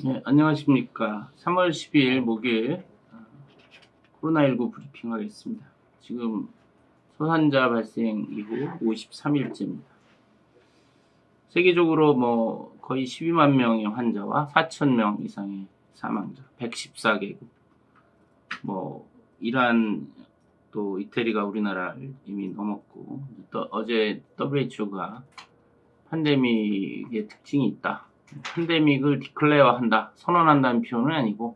네, 안녕하십니까. 3월 12일 목요일 코로나19 브리핑하겠습니다. 지금 소환자 발생 이후 53일째입니다. 세계적으로 뭐 거의 12만 명의 환자와 4천 명 이상의 사망자, 114개국. 뭐 이란 또 이태리가 우리나라를 이미 넘었고, 또 어제 WHO가 팬데믹의 특징이 있다. 팬데믹을 디클레어한다, 선언한다는 표현은 아니고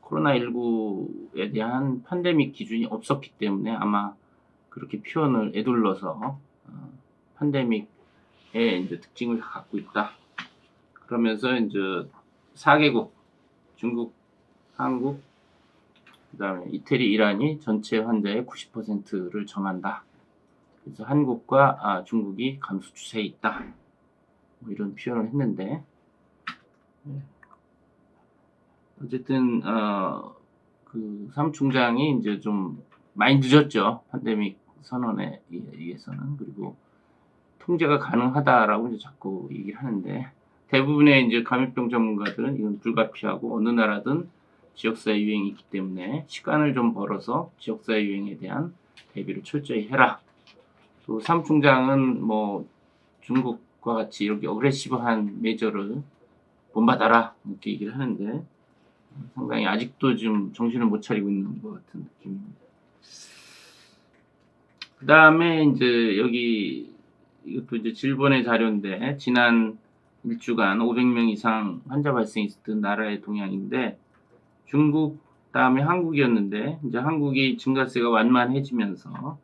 코로나19에 대한 팬데믹 기준이 없었기 때문에 아마 그렇게 표현을 에둘러서 팬데믹의 이제 특징을 갖고 있다. 그러면서 이제 4개국 중국, 한국, 그다음에 이태리, 이란이 전체 환자의 90%를 점한다. 그래서 한국과 중국이 감소 추세에 있다. 뭐 이런 표현을 했는데, 어쨌든 그 사무총장이 이제 좀 많이 늦었죠. 팬데믹 선언에 의해서는. 그리고 통제가 가능하다라고 이제 자꾸 얘기를 하는데, 대부분의 이제 감염병 전문가들은 이건 불가피하고 어느 나라든 지역사회 유행이 있기 때문에 시간을 좀 벌어서 지역사회 유행에 대한 대비를 철저히 해라. 또 사무총장은 뭐 중국과 같이 이렇게 어그레시브한 메저를 본받아라 이렇게 얘기를 하는데, 상당히 아직도 좀 정신을 못 차리고 있는 것 같은 느낌입니다. 그 다음에 이제 여기 이것도 이제 질본의 자료인데, 지난 일주간 500명 이상 환자 발생이 있었던 나라의 동향인데, 중국 다음에 한국이었는데, 이제 한국이 증가세가 완만해지면서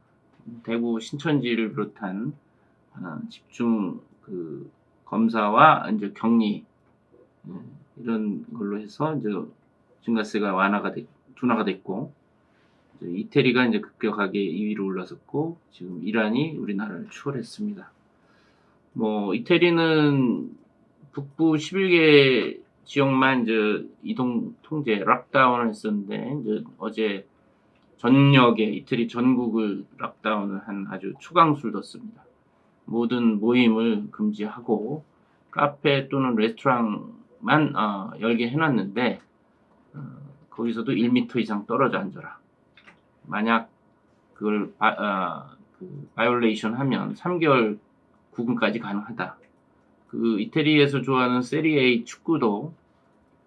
대구 신천지를 비롯한 집중 그 검사와 이제 격리 이런 걸로 해서 이제 증가세가 둔화가 됐고, 이태리가 이제 급격하게 2위로 올라섰고, 지금 이란이 우리나라를 추월했습니다. 뭐 이태리는 북부 11개 지역만 이제 이동 통제 락다운을 했었는데, 이제 어제 전역에 이태리 전국을 락다운을 한 아주 초강수를 뒀습니다. 모든 모임을 금지하고 카페 또는 레스토랑만 열게 해놨는데, 거기서도 1m 이상 떨어져 앉아라. 만약 그걸 바이올레이션 하면 3개월 구금까지 가능하다. 그 이태리에서 좋아하는 세리A 축구도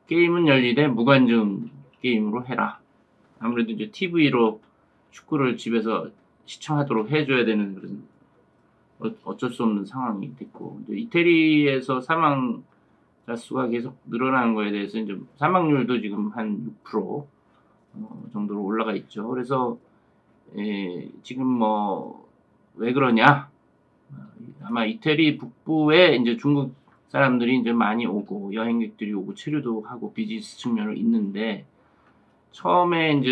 게임은 열리되 무관중 게임으로 해라. 아무래도 이제 TV로 축구를 집에서 시청하도록 해줘야 되는 그런 어쩔 수 없는 상황이 됐고, 이제 이태리에서 사망자 수가 계속 늘어나는 거에 대해서 이제 사망률도 지금 한 6% 정도로 올라가 있죠. 그래서 지금 뭐 왜 그러냐? 아마 이태리 북부에 이제 중국 사람들이 이제 많이 오고 여행객들이 오고 체류도 하고 비즈니스 측면으로 있는데, 처음에 이제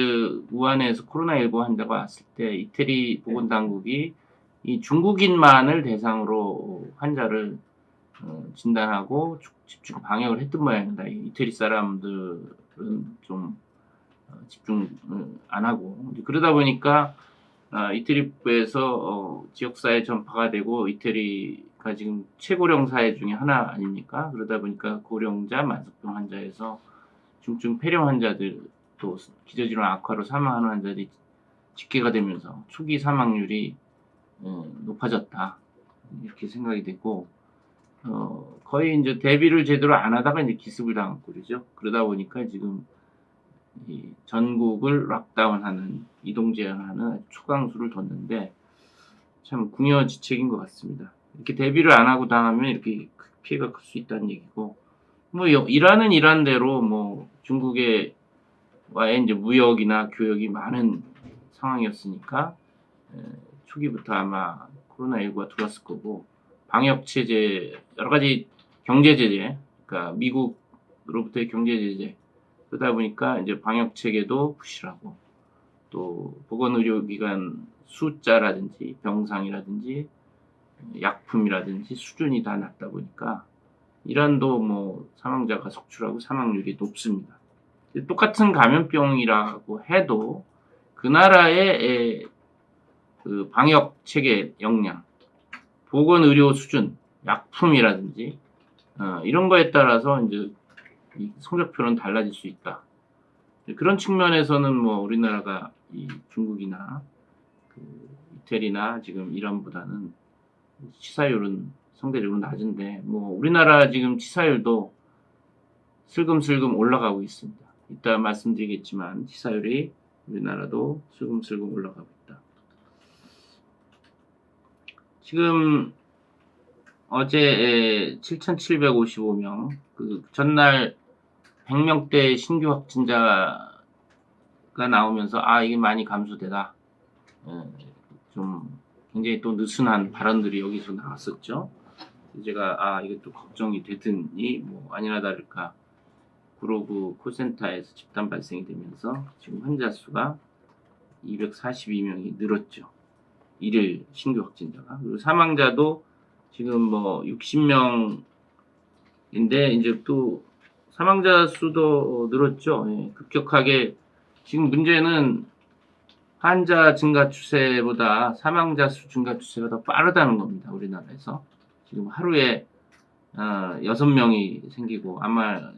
우한에서 코로나19 환자가 왔을 때 이태리 보건당국이 이 중국인만을 대상으로 환자를 진단하고 집중 방역을 했던 모양입니다. 이태리 사람들은 좀 집중을 안 하고, 그러다 보니까 이태리 북부에서 지역사회 전파가 되고, 이태리가 지금 최고령 사회 중에 하나 아닙니까? 그러다 보니까 고령자, 만성병 환자에서 중증 폐렴 환자들, 또 기저질환 악화로 사망하는 환자들이 집계가 되면서 초기 사망률이 높아졌다, 이렇게 생각이 되고, 거의 이제 대비를 제대로 안 하다가 이제 기습을 당했고 그러죠. 그러다 보니까 지금 이 전국을 락다운하는, 이동 제한하는 초강수를 뒀는데, 참 궁여지책인 것 같습니다. 이렇게 대비를 안 하고 당하면 이렇게 피해가 클 수 있다는 얘기고, 뭐 이란은 이란대로 뭐 중국의 와의 이제 무역이나 교역이 많은 상황이었으니까 초기부터 아마 코로나19가 들어왔을 거고, 방역 체제, 여러 가지 경제 제재, 그러니까 미국으로부터의 경제 제재, 그러다 보니까 이제 방역 체계도 부실하고, 또 보건의료기관 숫자라든지 병상이라든지 약품이라든지 수준이 다 낮다 보니까 이란도 뭐 사망자가 속출하고 사망률이 높습니다. 똑같은 감염병이라고 해도 그 나라의 그 방역 체계 역량, 보건의료 수준, 약품이라든지 이런 거에 따라서 이제 이 성적표는 달라질 수 있다. 그런 측면에서는 뭐 우리나라가 이 중국이나 그 이태리나 지금 이란보다는 치사율은 상대적으로 낮은데, 뭐 우리나라 지금 치사율도 슬금슬금 올라가고 있습니다. 이따 말씀드리겠지만 치사율이 우리나라도 슬금슬금 올라가고 있다. 지금 어제 7,755명, 그 전날 100명대 신규 확진자가 나오면서 이게 많이 감소되다. 좀 굉장히 또 느슨한 발언들이 여기서 나왔었죠. 제가 이게 또 걱정이 되더니 뭐 아니나 다를까 구로구 콜센터에서 집단 발생이 되면서 지금 환자 수가 242명이 늘었죠. 일일 신규 확진자가. 그리고 사망자도 지금 뭐 60명인데 이제 또 사망자 수도 늘었죠. 급격하게. 지금 문제는 환자 증가 추세보다 사망자 수 증가 추세가 더 빠르다는 겁니다. 우리나라에서. 지금 하루에 6명이 생기고 아마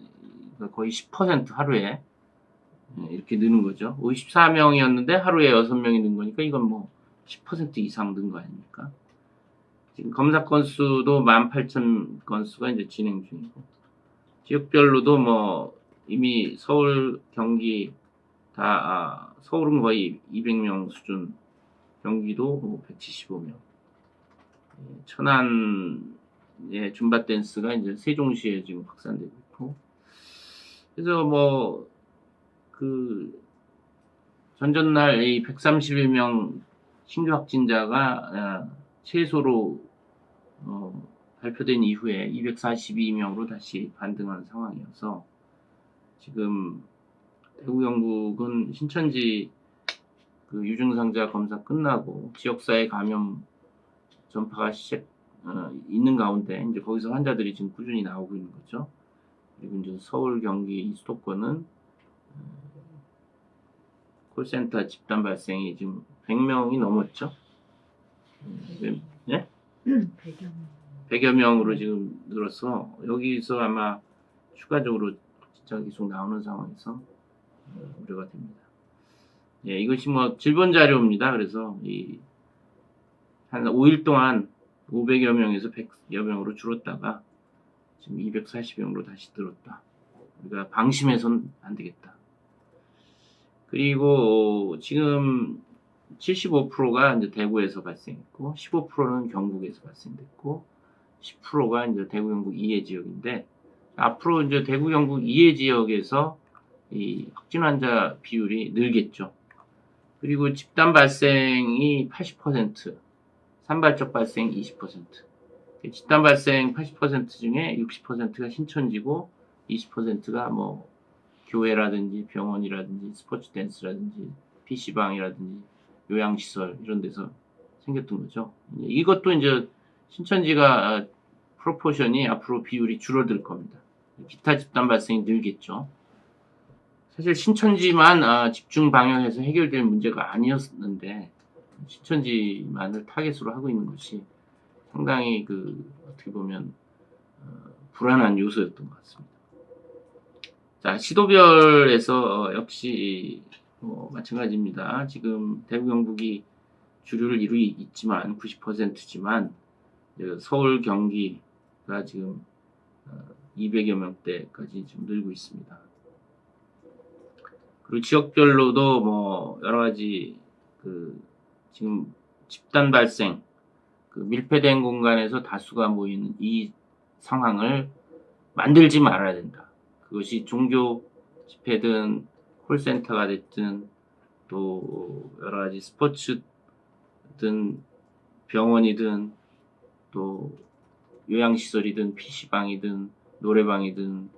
거의 10% 하루에 이렇게 느는 거죠. 54명이었는데 하루에 6명이 는 거니까 이건 뭐 10% 이상 는 거 아닙니까? 지금 검사 건수도 18,000건수가 이제 진행 중이고, 지역별로도 뭐 이미 서울, 경기 다 서울은 거의 200명 수준, 경기도 175명, 천안의 줌바 댄스가 이제 세종시에 지금 확산되고 있고, 그래서 뭐 그 전전날 이 131명 신규 확진자가 최소로 발표된 이후에 242명으로 다시 반등한 상황이어서 지금 대구 경북은 신천지 그 유증상자 검사 끝나고 지역사회 감염 전파가 있는 가운데 이제 거기서 환자들이 지금 꾸준히 나오고 있는 거죠. 그리고 이제 서울, 경기, 이 수도권은 콜센터 집단 발생이 지금 100명이 넘었죠. 예? 100여 명으로 지금 늘어서 여기서 아마 추가적으로 진짜 계속 나오는 상황에서 우려가 됩니다. 예, 이것이 뭐 질본 자료입니다. 그래서 한 5일 동안 500여 명에서 100여 명으로 줄었다가 지금 240명으로 다시 늘었다. 우리가 방심해서는 안 되겠다. 그리고 지금 75%가 이제 대구에서 발생했고, 15%는 경북에서 발생됐고, 10%가 이제 대구 경북 이해 지역인데, 앞으로 이제 대구 경북 이해 지역에서 이 확진 환자 비율이 늘겠죠. 그리고 집단 발생이 80%, 산발적 발생 20%. 집단 발생 80% 중에 60%가 신천지고 20%가 뭐 교회라든지 병원이라든지 스포츠 댄스라든지 PC방이라든지 요양시설 이런 데서 생겼던 거죠. 이것도 이제 신천지가 프로포션이 앞으로 비율이 줄어들 겁니다. 기타 집단 발생이 늘겠죠. 사실 신천지만 집중 방역해서 해결될 문제가 아니었는데 신천지만을 타겟으로 하고 있는 것이 상당히 어떻게 보면 불안한 요소였던 것 같습니다. 자, 시도별에서 역시 마찬가지입니다. 지금 대구 경북이 주류를 이루고 있지만 90%지만 서울 경기가 지금 200여 명대까지 지금 늘고 있습니다. 그리고 지역별로도 뭐 여러 가지 지금 집단 발생 밀폐된 공간에서 다수가 모이는 이 상황을 만들지 말아야 된다. 그것이 종교 집회든 콜센터가 됐든 또 여러 가지 스포츠든 병원이든 또 요양시설이든 PC방이든 노래방이든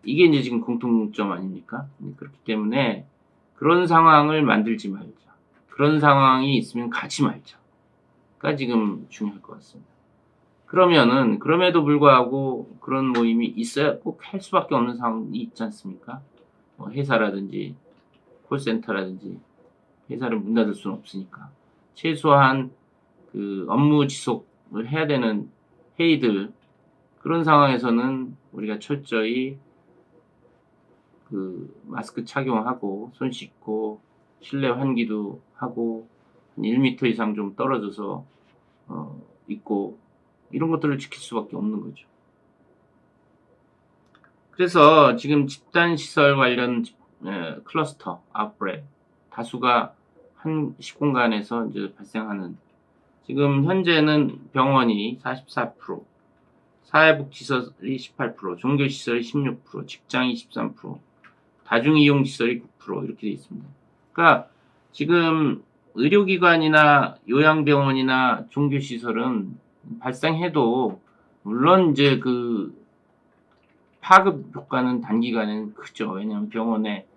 이게 이제 지금 공통점 아닙니까? 그렇기 때문에 그런 상황을 만들지 말자. 그런 상황이 있으면 가지 말자가 지금 중요할 것 같습니다. 그러면은 그럼에도 불구하고 그런 모임이 있어야 꼭 할 수밖에 없는 상황이 있지 않습니까? 회사라든지 콜센터라든지 회사를 문 닫을 수는 없으니까 최소한 업무 지속을 해야 되는 회의들 그런 상황에서는 우리가 철저히 그 마스크 착용하고 손 씻고 실내 환기도 하고 1m 이상 좀 떨어져서 있고 이런 것들을 지킬 수밖에 없는 거죠. 그래서 지금 집단 시설 관련 클러스터 아웃브레이크 다수가 한 시공간에서 이제 발생하는, 지금 현재는 병원이 44%, 사회복지시설이 18%, 종교시설이 16%, 직장이 13%, 다중이용시설이 9% 이렇게 되어 있습니다. 그러니까 지금 의료기관이나 요양병원이나 종교시설은 발생해도 물론 이제 그 파급 효과는 단기간에는 크죠. 왜냐하면 병원에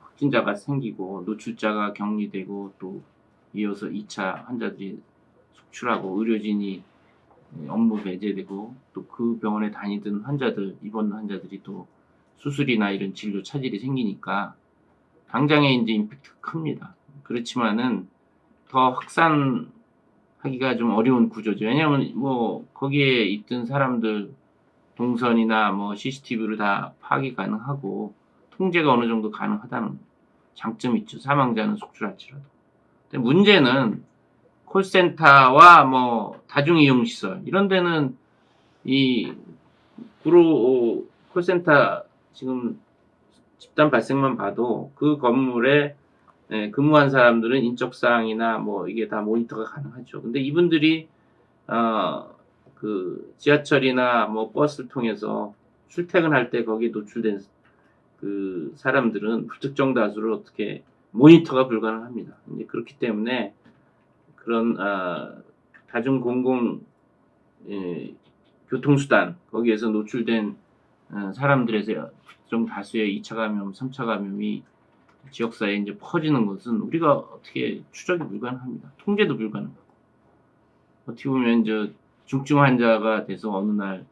확진자가 생기고 노출자가 격리되고 또 이어서 2차 환자들이 속출하고 의료진이 업무 배제되고 또 그 병원에 다니던 환자들, 입원 환자들이 또 수술이나 이런 진료 차질이 생기니까 당장에 이제 임팩트가 큽니다. 그렇지만은 더 확산하기가 좀 어려운 구조죠. 왜냐하면 뭐 거기에 있던 사람들 동선이나 뭐 CCTV로 다 파악이 가능하고 통제가 어느 정도 가능하다는 장점이 있죠. 사망자는 속출할지라도. 근데 문제는 콜센터와 뭐 다중이용시설 이런 데는 이 구로 콜센터 지금 집단 발생만 봐도 그 건물에 근무한 사람들은 인적사항이나 뭐 이게 다 모니터가 가능하죠. 근데 이분들이 그 지하철이나 뭐 버스를 통해서 출퇴근할 때 거기에 노출된 그 사람들은 불특정 다수를 어떻게 모니터가 불가능합니다. 이제 그렇기 때문에 그런 다중 공공 교통수단 거기에서 노출된 사람들에서 좀 다수의 2차 감염, 3차 감염이 지역사회에 이제 퍼지는 것은 우리가 어떻게 추적이 불가능합니다. 통제도 불가능하고. 어떻게 보면 이제 중증 환자가 돼서 어느 날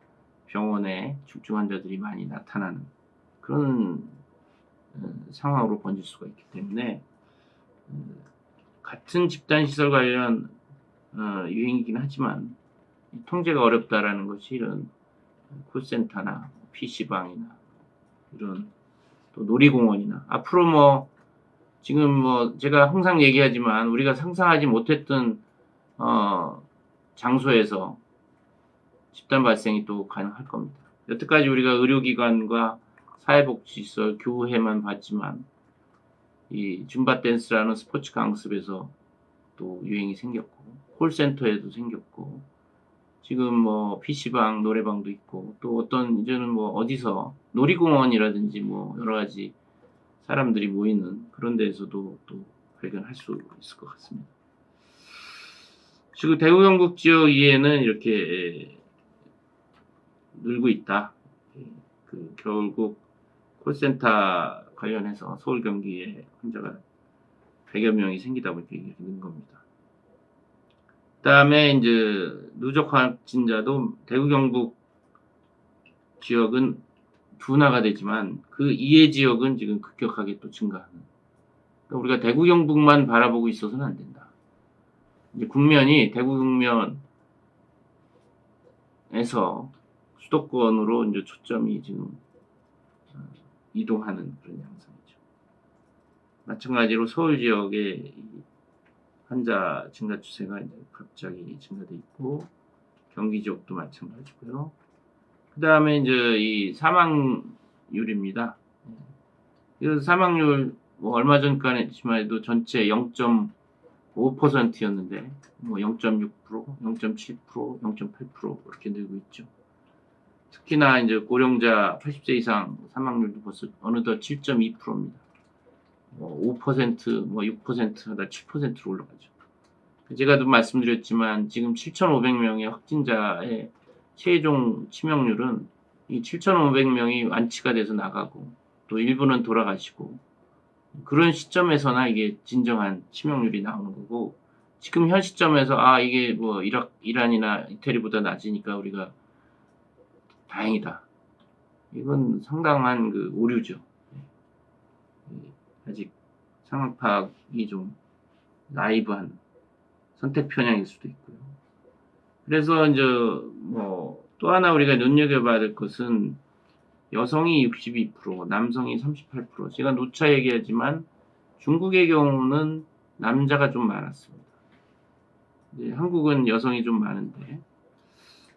병원에 중증 환자들이 많이 나타나는 그런 상황으로 번질 수가 있기 때문에 같은 집단 시설 관련 유행이긴 하지만 통제가 어렵다라는 것이 이런 콜센터나 PC방이나 이런 또 놀이공원이나 앞으로 뭐 지금 뭐 제가 항상 얘기하지만 우리가 상상하지 못했던 장소에서 집단 발생이 또 가능할 겁니다. 여태까지 우리가 의료기관과 사회복지시설, 교회만 봤지만 이 줌바 댄스라는 스포츠 강습에서 또 유행이 생겼고 콜센터에도 생겼고 지금 뭐 PC방, 노래방도 있고 또 어떤 이제는 뭐 어디서 놀이공원이라든지 뭐 여러 가지 사람들이 모이는 그런 데에서도 또 발견할 수 있을 것 같습니다. 지금 대구 경북 지역 이외에는 이렇게 늘고 있다. 그 결국 콜센터 관련해서 서울 경기에 환자가 100여 명이 생기다 보니까 이게 는 겁니다. 그다음에 이제 누적 확진자도 대구 경북 지역은 둔화가 되지만 그 이해 지역은 지금 급격하게 또 증가하는. 그러니까 우리가 대구 경북만 바라보고 있어서는 안 된다. 이제 국면이 대구 국면에서 수도권으로 이제 초점이 지금 이동하는 그런 양상이죠. 마찬가지로 서울 지역의 환자 증가 추세가 이제 갑자기 증가돼 있고 경기 지역도 마찬가지고요. 그 다음에 이제 이 사망률입니다. 이 사망률 뭐 얼마 전까지만 해도 전체 0.5%였는데 뭐 0.6%, 0.7%, 0.8% 이렇게 늘고 있죠. 특히나 이제 고령자 80세 이상 사망률도 벌써 어느덧 7.2%입니다. 뭐 5%, 뭐 6% 하다 7%로 올라가죠. 제가도 말씀드렸지만 지금 7,500명의 확진자의 최종 치명률은 이 7,500명이 완치가 돼서 나가고 또 일부는 돌아가시고 그런 시점에서나 이게 진정한 치명률이 나오는 거고 지금 현 시점에서 이게 뭐 이란이나 이태리보다 낮으니까 우리가 다행이다. 이건 상당한 그 오류죠. 아직 상황 파악이 좀 나이브한 선택 편향일 수도 있고요. 그래서 이제 뭐 또 하나 우리가 눈여겨봐야 될 것은 여성이 62%, 남성이 38%. 제가 누차 얘기하지만 중국의 경우는 남자가 좀 많았습니다. 한국은 여성이 좀 많은데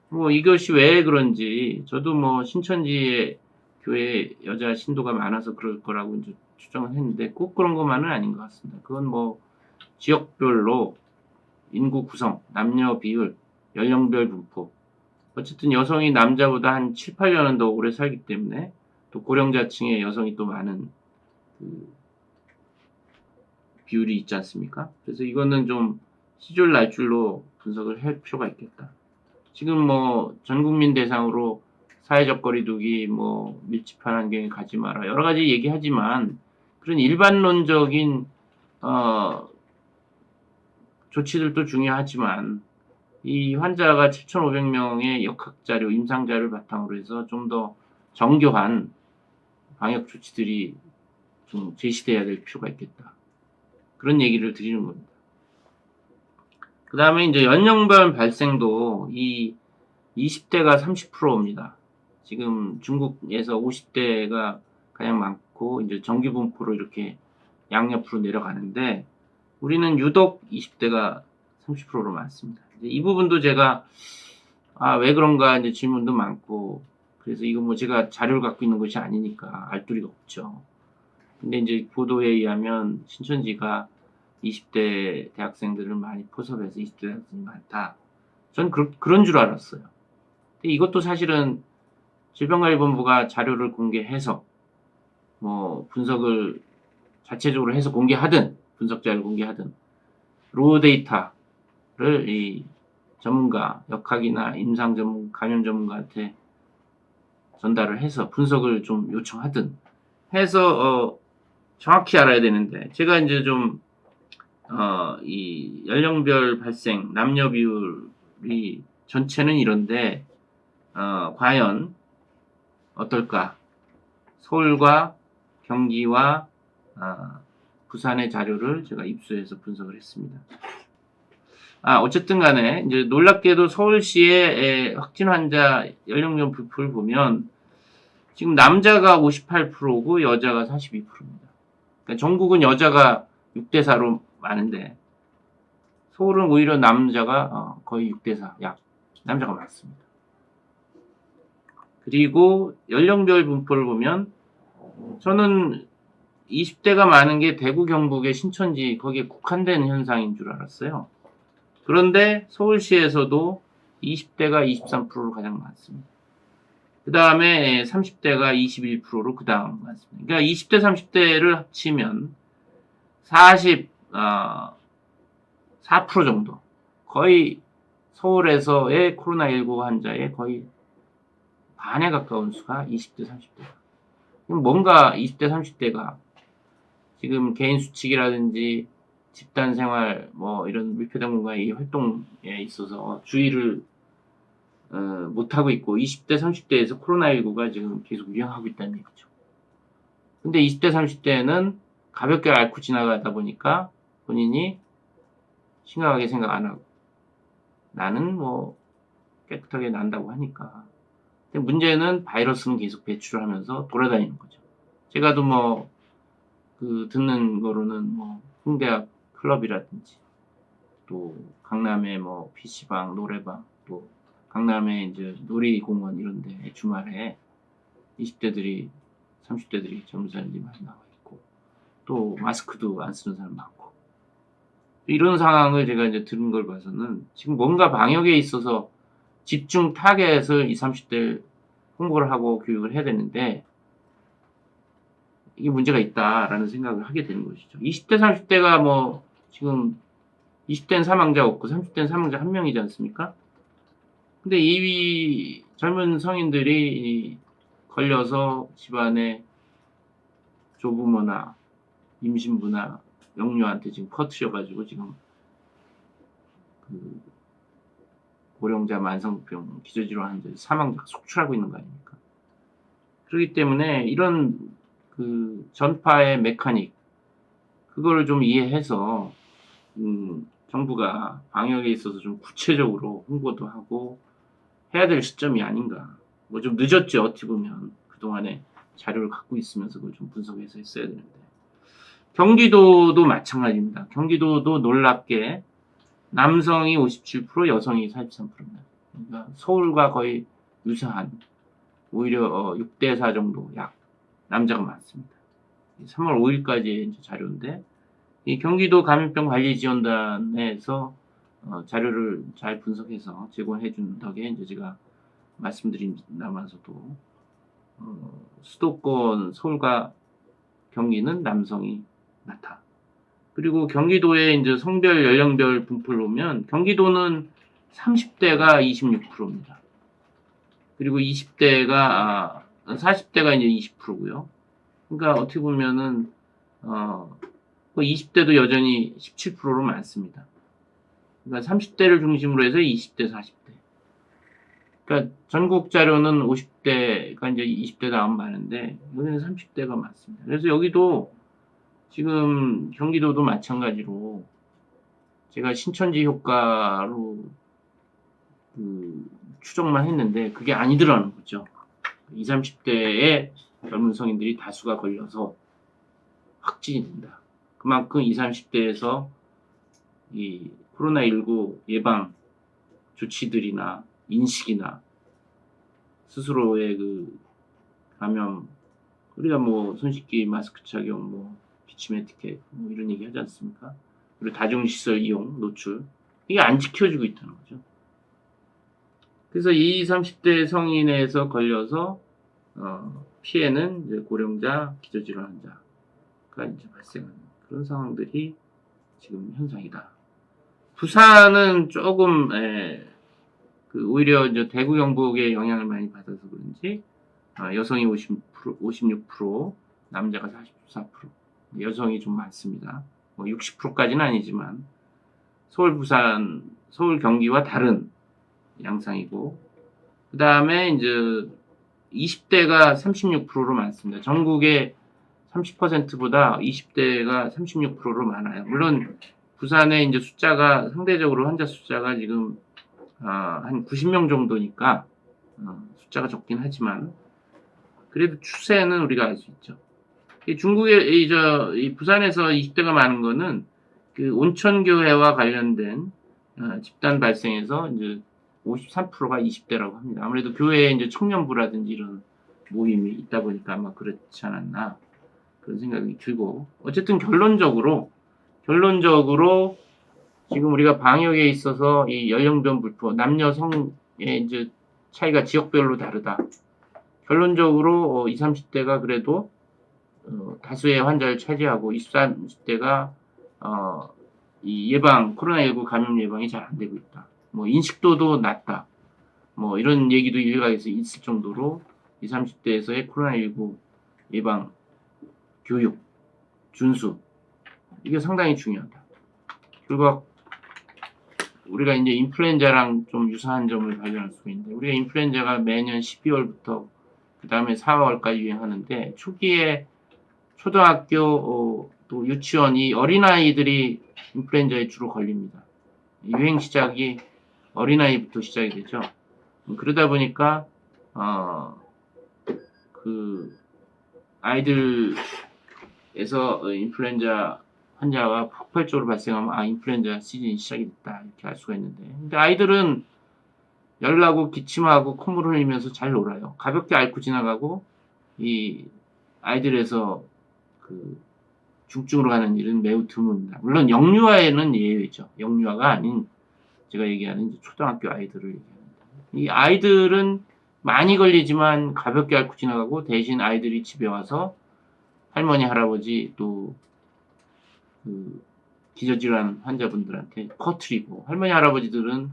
뭐 이것이 왜 그런지 저도 뭐 신천지의 교회 여자 신도가 많아서 그럴 거라고 이제 추정을 했는데 꼭 그런 것만은 아닌 것 같습니다. 그건 뭐 지역별로 인구 구성, 남녀 비율, 연령별 분포 어쨌든 여성이 남자보다 한 7, 8년은 더 오래 살기 때문에 또 고령자층의 여성이 또 많은 그 비율이 있지 않습니까? 그래서 이거는 좀 시줄 날줄로 분석을 할 필요가 있겠다. 지금 뭐 전 국민 대상으로 사회적 거리두기, 뭐 밀집한 환경에 가지 마라 여러 가지 얘기하지만 그런 일반론적인 조치들도 중요하지만 이 환자가 7,500명의 역학자료, 임상자료를 바탕으로 해서 좀 더 정교한 방역 조치들이 좀 제시돼야 될 필요가 있겠다. 그런 얘기를 드리는 겁니다. 그 다음에 이제 연령별 발생도 이 20대가 30%입니다. 지금 중국에서 50대가 가장 많고 이제 정기분포로 이렇게 양옆으로 내려가는데 우리는 유독 20대가 30%로 많습니다. 이 부분도 제가 왜 그런가 이제 질문도 많고 그래서 이거 뭐 제가 자료를 갖고 있는 것이 아니니까 알 도리가 없죠. 근데 이제 보도에 의하면 신천지가 20대 대학생들을 많이 포섭해서 20대 대학생이 많다. 전 그런 줄 알았어요. 근데 이것도 사실은 질병관리본부가 자료를 공개해서 뭐 분석을 자체적으로 해서 공개하든 분석자를 공개하든 로우 데이터를 이 전문가, 역학이나 임상 전문, 감염 전문가한테 전달을 해서 분석을 좀 요청하든 해서 정확히 알아야 되는데 제가 이제 좀 이 연령별 발생 남녀 비율이 전체는 이런데 과연 어떨까? 서울과 경기와 부산의 자료를 제가 입수해서 분석을 했습니다. 어쨌든 간에 이제 놀랍게도 서울시의 확진 환자 연령별 분포를 보면 지금 남자가 58%고 여자가 42%입니다. 그러니까 전국은 여자가 6대4로 많은데 서울은 오히려 남자가 거의 6대4, 약 남자가 많습니다. 그리고 연령별 분포를 보면 저는 20대가 많은 게 대구 경북의 신천지 거기에 국한된 현상인 줄 알았어요. 그런데 서울시에서도 20대가 23%로 가장 많습니다. 그 다음에 30대가 21%로 그 다음 많습니다. 그러니까 20대, 30대를 합치면 4% 정도. 거의 서울에서의 코로나19 환자의 거의 반에 가까운 수가 20대, 30대다. 뭔가 20대, 30대가 지금 개인 수칙이라든지 집단 생활, 뭐 이런 밀폐당군과의 활동에 있어서 주의를 못하고 있고 20대, 30대에서 코로나19가 지금 계속 유행하고 있다는 얘기죠. 근데 20대, 30대는 가볍게 앓고 지나가다 보니까 본인이 심각하게 생각 안 하고 나는 뭐 깨끗하게 난다고 하니까. 근데 문제는 바이러스는 계속 배출하면서 돌아다니는 거죠. 제가도 뭐 듣는 거로는 뭐 홍대학 클럽이라든지 또 강남의 뭐 PC방, 노래방 또 강남의 이제 놀이공원 이런 데 주말에 20대들이 30대들이 젊은 사람들이 많이 나와 있고 또 마스크도 안 쓰는 사람 많고 이런 상황을 제가 이제 들은 걸 봐서는 지금 뭔가 방역에 있어서 집중 타겟을 20, 30대 홍보를 하고 교육을 해야 되는데 이게 문제가 있다라는 생각을 하게 되는 것이죠. 20대, 30대가 뭐 지금 20대는 사망자 없고 30대는 사망자 1명이지 않습니까? 근데 이 젊은 성인들이 걸려서 집안에 조부모나 임신부나 영유한테 지금 퍼트려가지고 지금 고령자 만성병 기저질환 환자 사망자가 속출하고 있는 거 아닙니까? 그렇기 때문에 이런 전파의 메카닉 그거를 좀 이해해서 정부가 방역에 있어서 좀 구체적으로 홍보도 하고 해야 될 시점이 아닌가. 뭐 좀 늦었죠, 어떻게 보면. 그동안에 자료를 갖고 있으면서 그걸 좀 분석해서 했어야 되는데. 경기도도 마찬가지입니다. 경기도도 놀랍게 남성이 57%, 여성이 43%입니다. 그러니까 서울과 거의 유사한, 오히려 6대4 정도 약 남자가 많습니다. 3월 5일까지의 자료인데, 이 경기도 감염병 관리지원단에서 자료를 잘 분석해서 제공해 준 덕에 이제 제가 말씀드린 남아서도 수도권 서울과 경기는 남성이 많다. 그리고 경기도의 이제 성별 연령별 분포를 보면 경기도는 30대가 26%입니다. 그리고 20대가 40대가 이제 20%고요. 그러니까 어떻게 보면은 20대도 여전히 17%로 많습니다. 그러니까 30대를 중심으로 해서 20대, 40대. 그러니까 전국 자료는 50대가 이제 20대 다음 많은데 여기는 30대가 많습니다. 그래서 여기도 지금 경기도도 마찬가지로 제가 신천지 효과로 추정만 했는데 그게 아니더라는 거죠. 20, 30대의 젊은 성인들이 다수가 걸려서 확진이 된다. 그만큼 20, 30대에서 이 코로나19 예방 조치들이나 인식이나 스스로의 그 감염, 우리가 뭐 손 씻기, 마스크 착용, 뭐 기침 에티켓 뭐 이런 얘기 하지 않습니까? 그리고 다중시설 이용, 노출 이게 안 지켜지고 있다는 거죠. 그래서 20, 30대 성인에서 걸려서 피해는 이제 고령자, 기저질환 환자가 이제 발생하는 그런 상황들이 지금 현상이다. 부산은 조금 오히려 이제 대구 경북의 영향을 많이 받아서 그런지 여성이 56%, 남자가 44%, 여성이 좀 많습니다. 뭐 60%까지는 아니지만 서울, 부산, 서울, 경기와 다른 양상이고, 그 다음에 이제 20대가 36%로 많습니다. 전국의 30%보다 20대가 36%로 많아요. 물론 부산의 이제 숫자가 상대적으로 환자 숫자가 지금 한 90명 정도니까 숫자가 적긴 하지만 그래도 추세는 우리가 알 수 있죠. 이 부산에서 20대가 많은 거는 그 온천교회와 관련된 집단 발생에서 이제 53%가 20대라고 합니다. 아무래도 교회에 이제 청년부라든지 이런 모임이 있다 보니까 아마 그렇지 않았나 그런 생각이 들고, 어쨌든 결론적으로 지금 우리가 방역에 있어서 이 연령별 분포, 남녀 성의 이제 차이가 지역별로 다르다. 결론적으로 20, 30대가 그래도 다수의 환자를 차지하고 20, 30대가 이 코로나19 감염 예방이 잘 안 되고 있다. 뭐 인식도도 낮다. 뭐 이런 얘기도 일각에서 있을 정도로 20, 30대에서의 코로나19 예방 교육, 준수 이게 상당히 중요하다. 그리고 우리가 이제 인플루엔자랑 좀 유사한 점을 발견할 수 있는데, 우리가 인플루엔자가 매년 12월부터 그 다음에 4월까지 유행하는데 초기에 초등학교 또 유치원 이 어린아이들이 인플루엔자에 주로 걸립니다. 유행 시작이 어린아이부터 시작이 되죠. 그러다 보니까 그 아이들에서 인플루엔자 환자가 폭발적으로 발생하면 인플루엔자 시즌이 시작이 됐다 이렇게 알 수가 있는데, 근데 아이들은 열나고 기침하고 콧물 흘리면서 잘 놀아요. 가볍게 앓고 지나가고 이 아이들에서 그 중증으로 가는 일은 매우 드뭅니다. 물론 영유아에는 예외죠. 영유아가 아닌 제가 얘기하는 초등학교 아이들을 얘기합니다. 이 아이들은 많이 걸리지만 가볍게 앓고 지나가고, 대신 아이들이 집에 와서 할머니, 할아버지 또 그 기저질환 환자분들한테 퍼뜨리고, 할머니, 할아버지들은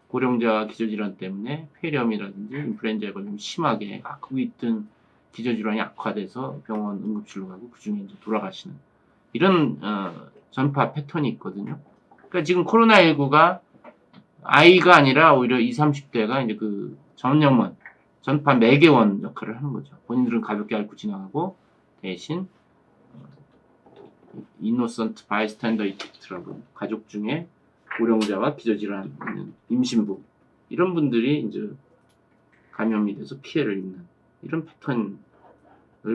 고령자 기저질환 때문에 폐렴이라든지 인플루엔자에 걸리면 심하게 거기 있던 기저질환이 악화돼서 병원 응급실로 가고 그 중에 이제 돌아가시는 이런 전파 패턴이 있거든요. 그러니까 지금 코로나19가 아이가 아니라 오히려 20, 30대가 이제 그 전파 매개원 역할을 하는 거죠. 본인들은 가볍게 앓고 지나가고 대신 이노선트 바이스탠더 이펙트라고, 가족 중에 고령자와 기저질환 있는 임신부 이런 분들이 이제 감염이 돼서 피해를 입는 이런 패턴을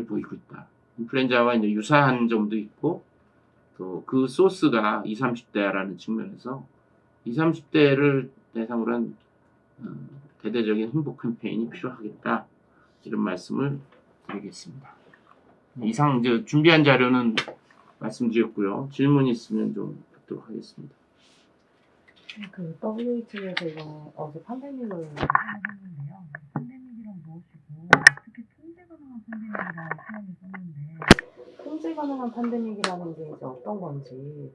보이고 있다. 인플루엔자와 이제 유사한 점도 있고 또 그 소스가 20, 30대라는 측면에서 20, 30대를 대상으로 한 대대적인 홍보 캠페인이 필요하겠다. 이런 말씀을 드리겠습니다. 이상 이제 준비한 자료는 말씀드렸고요. 질문 있으면 좀 뵙도록 하겠습니다. 그 WHO에서 이번 어제 팬데믹을 설명했는데요. 팬데믹이란 무엇이고 어떻게 통제 가능한 팬데믹이라는 표현을 썼는데 통제 가능한 팬데믹이라는 게 이제 어떤 건지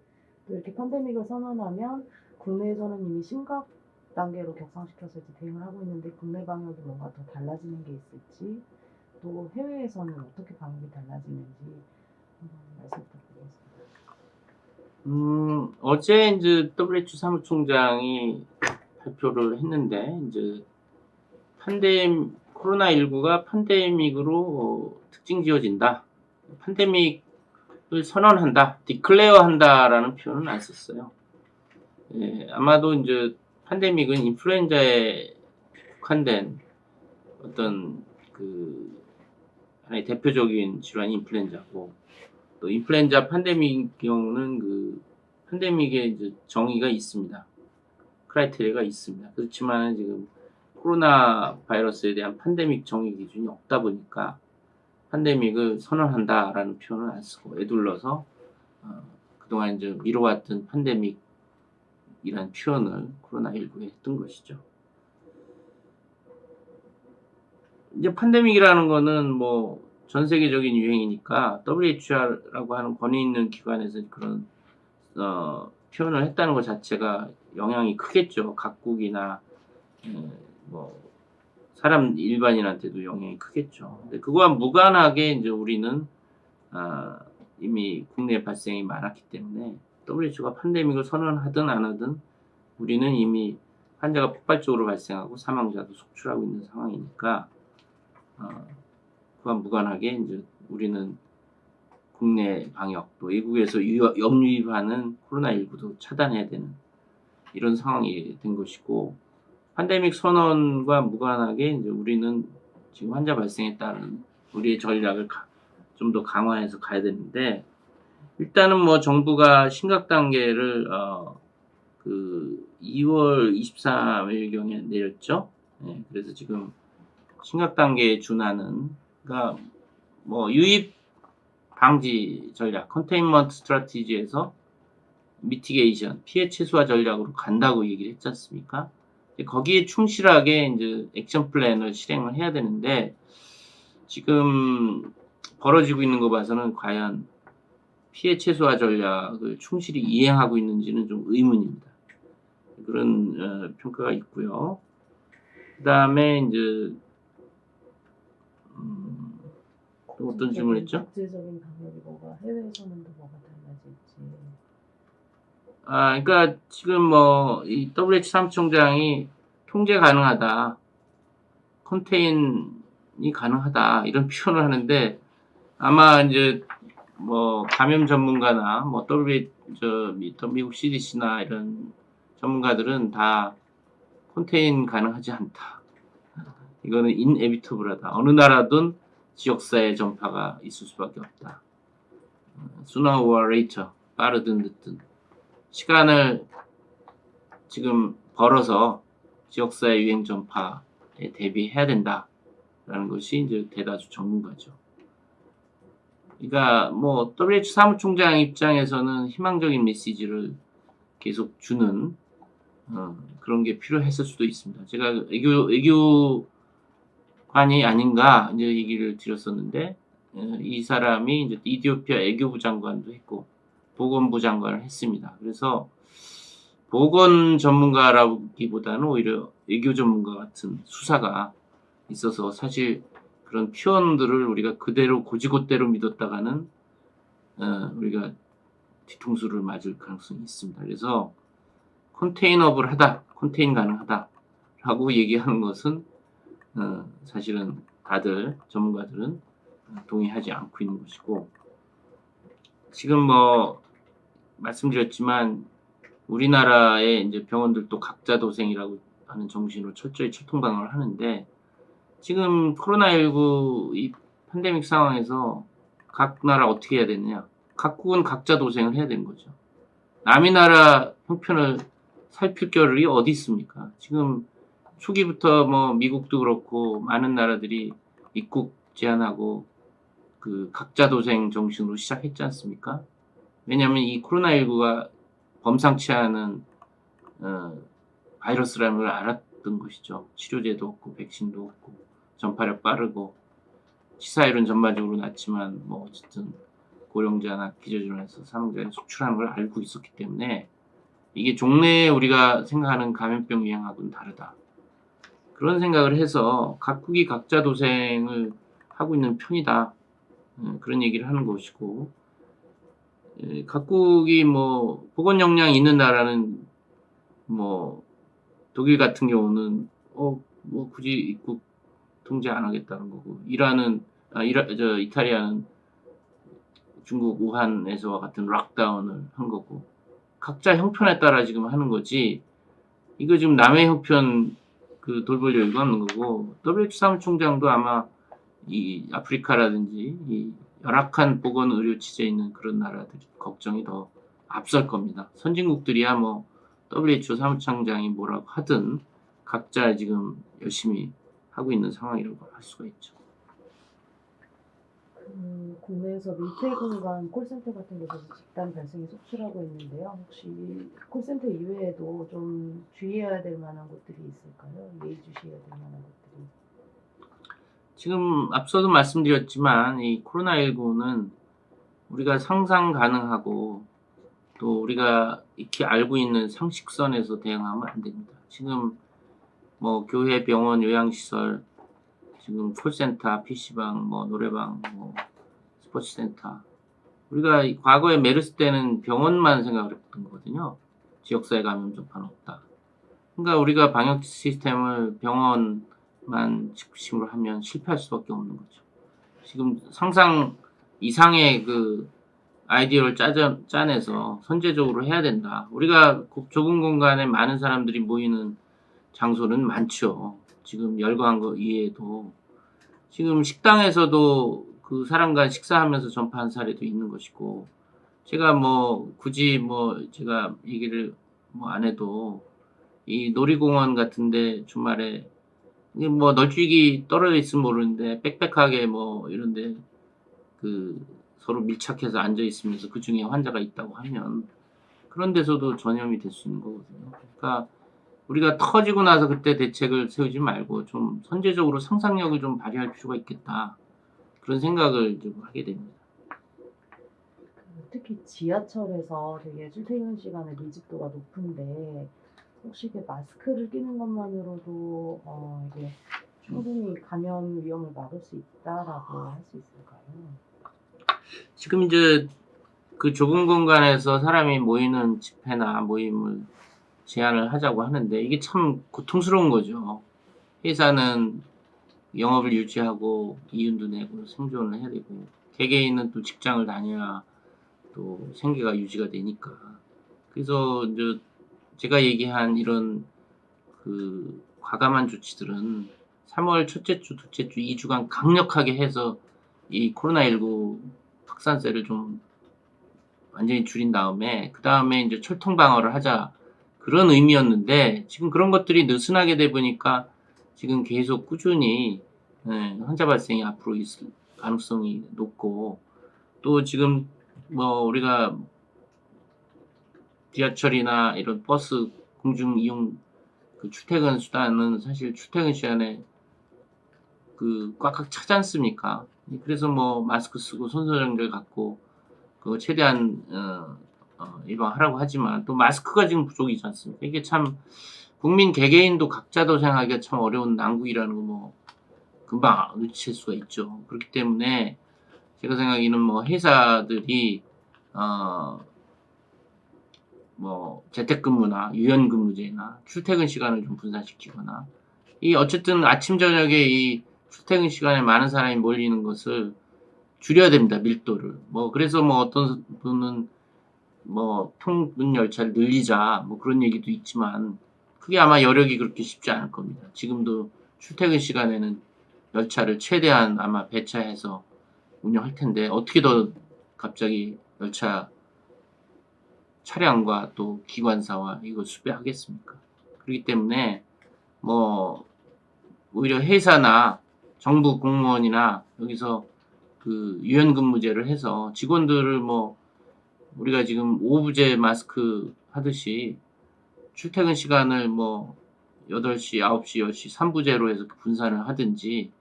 또 이렇게 팬데믹을 선언하면 국내에서는 이미 심각 단계로 격상시켜서 이제 대응을 하고 있는데 국내 방역이 뭔가 더 달라지는 게 있을지 또 해외에서는 어떻게 방역이 달라지는지 한번 말씀 부탁드리겠습니다. 어제 이제 WHO 사무총장이 발표를 했는데 이제 코로나19가 팬데믹으로 특징 지어진다. 팬데믹을 선언한다. 디클레어 한다라는 표현은 안 썼어요. 예, 아마도 이제 팬데믹은 인플루엔자에 국한된 어떤 그 하나의 대표적인 질환이 인플루엔자고 또 인플루엔자 팬데믹 경우는 그 팬데믹의 이제 정의가 있습니다. 크라이테리아가 있습니다. 그렇지만 지금 코로나 바이러스에 대한 팬데믹 정의 기준이 없다 보니까 팬데믹을 선언한다라는 표현을 안 쓰고 애둘러서 그동안 이제 미뤄왔던 팬데믹이라는 표현을 코로나19에 했던 것이죠. 이제 팬데믹이라는 거는 뭐 전 세계적인 유행이니까 WHO라고 하는 권위 있는 기관에서 그런 표현을 했다는 것 자체가 영향이 크겠죠. 각국이나 뭐 사람 일반인한테도 영향이 크겠죠. 근데 그거와 무관하게 이제 우리는 이미 국내 발생이 많았기 때문에 WHO가 팬데믹을 선언하든 안 하든 우리는 이미 환자가 폭발적으로 발생하고 사망자도 속출하고 있는 상황이니까 그와 무관하게 이제 우리는 국내 방역 또 외국에서 역유입하는 코로나19도 차단해야 되는 이런 상황이 된 것이고 팬데믹 선언과 무관하게 이제 우리는 지금 환자 발생에 따른 우리의 전략을 좀 더 강화해서 가야 되는데 일단은 뭐 정부가 심각 단계를 그 2월 23일경에 내렸죠. 네, 그래서 지금 심각 단계에 준하는 그러니까 뭐 유입 방지 전략 컨테인먼트 스트래티지에서 미티게이션 피해 최소화 전략으로 간다고 얘기를 했지 않습니까? 거기에 충실하게 이제 액션 플랜을 실행을 해야 되는데 지금 벌어지고 있는 거 봐서는 과연 피해 최소화 전략을 충실히 이행하고 있는지는 좀 의문입니다. 그런 평가가 있고요. 그 다음에 이제 또 어떤 질문했죠? 국제적인 방역이 뭐가 해외에서는 또 뭐가 달라질지. 그러니까 지금 뭐 이 WHO 사무총장이 통제 가능하다, 컨테인이 가능하다 이런 표현을 하는데 아마 이제 뭐 감염 전문가나 뭐 미국 CDC나 이런 전문가들은 다 컨테인 가능하지 않다. 이거는 inevitable 어느 나라든 지역사회 전파가 있을 수밖에 없다. sooner or later 빠르든 늦든 시간을 지금 벌어서 지역사회 유행 전파에 대비해야 된다라는 것이 이제 대다수 전문가죠. 그러니까 뭐 WHO 사무총장 입장에서는 희망적인 메시지를 계속 주는 그런 게 필요했을 수도 있습니다. 제가 외교관이 아닌가 이제 얘기를 드렸었는데 이 사람이 이제 이디오피아 외교부 장관도 했고 보건부 장관을 했습니다. 그래서 보건 전문가라기보다는 오히려 외교 전문가 같은 수사가 있어서 사실 그런 표현들을 우리가 그대로 고지고대로 믿었다가는 우리가 뒤통수를 맞을 가능성이 있습니다. 그래서 컨테이너블 하다, 컨테인 가능하다 라고 얘기하는 것은 사실은 다들 전문가들은 동의하지 않고 있는 것이고 지금 뭐 말씀드렸지만 우리나라의 이제 병원들도 각자 도생이라고 하는 정신으로 철저히 철통방어를 하는데 지금 코로나19 이 팬데믹 상황에서 각 나라 어떻게 해야 되느냐? 각국은 각자 도생을 해야 되는 거죠. 남의 나라 형편을 살필 겨를이 어디 있습니까? 지금 초기부터 뭐 미국도 그렇고 많은 나라들이 입국 제한하고 그 각자 도생 정신으로 시작했지 않습니까? 왜냐하면 이 코로나19가 범상치 않은 바이러스라는 걸 알았던 것이죠. 치료제도 없고 백신도 없고 전파력 빠르고 치사율은 전반적으로 낮지만 뭐 어쨌든 고령자나 기저질환에서 사망자를 속출하는 걸 알고 있었기 때문에 이게 종래에 우리가 생각하는 감염병 유행하고는 다르다. 그런 생각을 해서 각국이 각자 도생을 하고 있는 편이다. 그런 얘기를 하는 것이고, 각국이 뭐 보건 역량이 있는 나라는 뭐 독일 같은 경우는 뭐 굳이 입국 통제 안 하겠다는 거고, 이탈리아는 중국 우한에서와 같은 락다운을 한 거고, 각자 형편에 따라 지금 하는 거지. 이거 지금 남의 형편 그 돌볼 여유가 없는 거고, WHO 사무총장도 아마 이 아프리카라든지 이 열악한 보건 의료 체제 있는 그런 나라들 걱정이 더 앞설 겁니다. 선진국들이야 뭐 WHO 사무총장이 뭐라고 하든 각자 지금 열심히 하고 있는 상황이라고 할 수가 있죠. 국내에서 리테일 공간 콜센터 같은 곳에서 집단 발생이 속출하고 있는데요. 혹시 콜센터 이외에도 좀 주의해야 될 만한 곳들이 있을까요? 예의주시해야 될 만한 곳들이. 지금 앞서도 말씀드렸지만 이 코로나19는 우리가 상상 가능하고 또 우리가 익히 알고 있는 상식선에서 대응하면 안 됩니다. 지금 뭐 교회, 병원, 요양시설, 지금 콜센터, PC방, 뭐 노래방, 뭐 스포츠센터. 우리가 과거에 메르스 때는 병원만 생각을 했던 거거든요. 지역사회 감염 전파는 없다. 그러니까 우리가 방역 시스템을 병원만 중심으로 하면 실패할 수밖에 없는 거죠. 지금 상상 이상의 그 아이디어를 짜내서 선제적으로 해야 된다. 우리가 좁은 공간에 많은 사람들이 모이는 장소는 많죠. 지금 열거한 거 이외에도 지금 식당에서도 그 사람과 식사하면서 전파한 사례도 있는 것이고, 제가 뭐 굳이 뭐 제가 얘기를 뭐 안 해도 이 놀이공원 같은데 주말에 이게 뭐 널찍이 떨어져 있으면 모르는데 빽빽하게 뭐 이런데 그 서로 밀착해서 앉아 있으면서 그 중에 환자가 있다고 하면 그런 데서도 전염이 될 수 있는 거거든요. 그러니까 우리가 터지고 나서 그때 대책을 세우지 말고 좀 선제적으로 상상력을 좀 발휘할 필요가 있겠다. 그런 생각을 좀 하게 됩니다. 특히 지하철에서 되게 출퇴근 시간에 밀집도가 높은데 혹시 이게 마스크를 끼는 것만으로도 이게 충분히 감염 위험을 막을 수 있다라고 할 수 있을까요? 지금 이제 그 좁은 공간에서 사람이 모이는 집회나 모임을 제한을 하자고 하는데 이게 참 고통스러운 거죠. 회사는 영업을 유지하고 이윤도 내고 생존을 해야 되고 개개인은 또 직장을 다녀야 또 생계가 유지가 되니까. 그래서 이제 제가 얘기한 이런 그 과감한 조치들은 3월 첫째 주, 둘째 주 2주간 강력하게 해서 이 코로나19 확산세를 좀 완전히 줄인 다음에 그 다음에 이제 철통 방어를 하자 그런 의미였는데 지금 그런 것들이 느슨하게 돼 보니까 지금 계속 꾸준히 환자 발생이 앞으로 있을 가능성이 높고 또 지금 뭐 우리가 지하철이나 이런 버스 공중 이용 그 출퇴근 수단은 사실 출퇴근 시간에 그 꽉꽉 차지 않습니까? 그래서 뭐 마스크 쓰고 손소독제를 갖고 그 최대한 예방하라고 하지만 또 마스크가 지금 부족이지 않습니까? 이게 참 국민 개개인도 각자 도생하기가 참 어려운 난국이라는 거 뭐 금방 눈치챌 수가 있죠. 그렇기 때문에 제가 생각에는 뭐 회사들이 뭐 재택근무나 유연근무제나 출퇴근 시간을 좀 분산시키거나 이 어쨌든 아침 저녁에 이 출퇴근 시간에 많은 사람이 몰리는 것을 줄여야 됩니다. 밀도를. 뭐 그래서 뭐 어떤 분은 뭐 통근 열차를 늘리자 뭐 그런 얘기도 있지만 그게 아마 여력이 그렇게 쉽지 않을 겁니다. 지금도 출퇴근 시간에는 열차를 최대한 아마 배차해서 운영할 텐데 어떻게 더 갑자기 열차 차량과 또 기관사와 이걸 수배하겠습니까? 그렇기 때문에 뭐 오히려 회사나 정부 공무원이나 여기서 그 유연근무제를 해서 직원들을 뭐 우리가 지금 오브제 마스크 하듯이 출퇴근 시간을 뭐 8시, 9시, 10시 3부제로 해서 분산을 하든지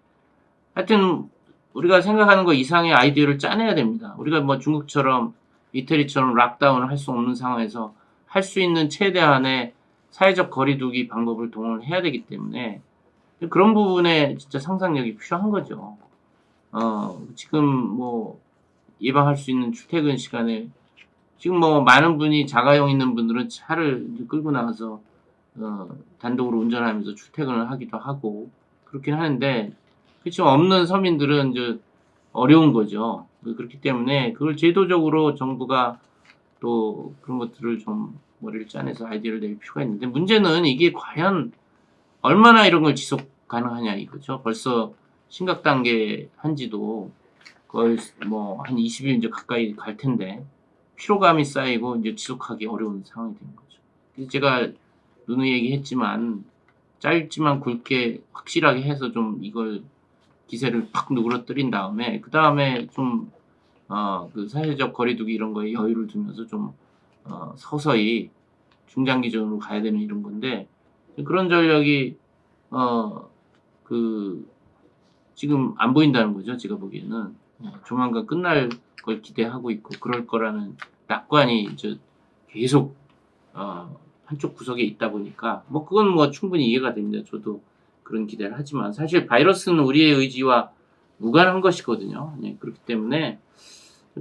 하여튼 우리가 생각하는 거 이상의 아이디어를 짜내야 됩니다. 우리가 뭐 중국처럼 이태리처럼 락다운을 할 수 없는 상황에서 할 수 있는 최대한의 사회적 거리두기 방법을 동원해야 되기 때문에 그런 부분에 진짜 상상력이 필요한 거죠. 지금 뭐 예방할 수 있는 출퇴근 시간에 지금 뭐 많은 분이 자가용 있는 분들은 차를 이제 끌고 나가서 단독으로 운전하면서 출퇴근을 하기도 하고 그렇긴 하는데 그렇지만 없는 서민들은 이제 어려운 거죠. 그렇기 때문에 그걸 제도적으로 정부가 또 그런 것들을 좀 머리를 짜내서 아이디어를 낼 필요가 있는데 문제는 이게 과연 얼마나 이런 걸 지속 가능하냐 이거죠. 벌써 심각 단계 한지도 거의 뭐 한 20일 이제 가까이 갈 텐데 피로감이 쌓이고 이제 지속하기 어려운 상황이 된 거죠. 그래서 제가 누누이 얘기했지만 짧지만 굵게 확실하게 해서 좀 이걸 기세를 팍 누그러뜨린 다음에 그 다음에 좀 그 사회적 거리두기 이런 거에 여유를 두면서 좀 서서히 중장기전으로 가야 되는 이런 건데 그런 전략이 그 지금 안 보인다는 거죠. 제가 보기에는 조만간 끝날 걸 기대하고 있고 그럴 거라는 낙관이 이제 계속 한쪽 구석에 있다 보니까 뭐 그건 뭐 충분히 이해가 됩니다. 저도 그런 기대를 하지만 사실 바이러스는 우리의 의지와 무관한 것이거든요. 네, 그렇기 때문에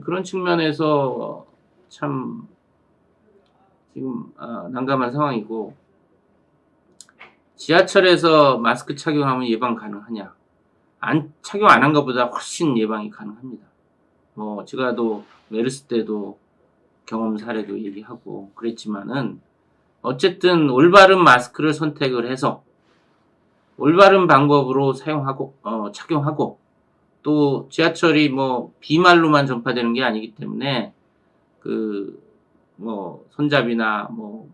그런 측면에서 참 지금 난감한 상황이고 지하철에서 마스크 착용하면 예방 가능하냐? 착용 안 한 것보다 훨씬 예방이 가능합니다. 뭐 제가 또 메르스 때도 경험 사례도 얘기하고 그랬지만은 어쨌든 올바른 마스크를 선택을 해서 올바른 방법으로 사용하고 착용하고 또 지하철이 뭐 비말로만 전파되는 게 아니기 때문에 그 뭐 손잡이나 뭐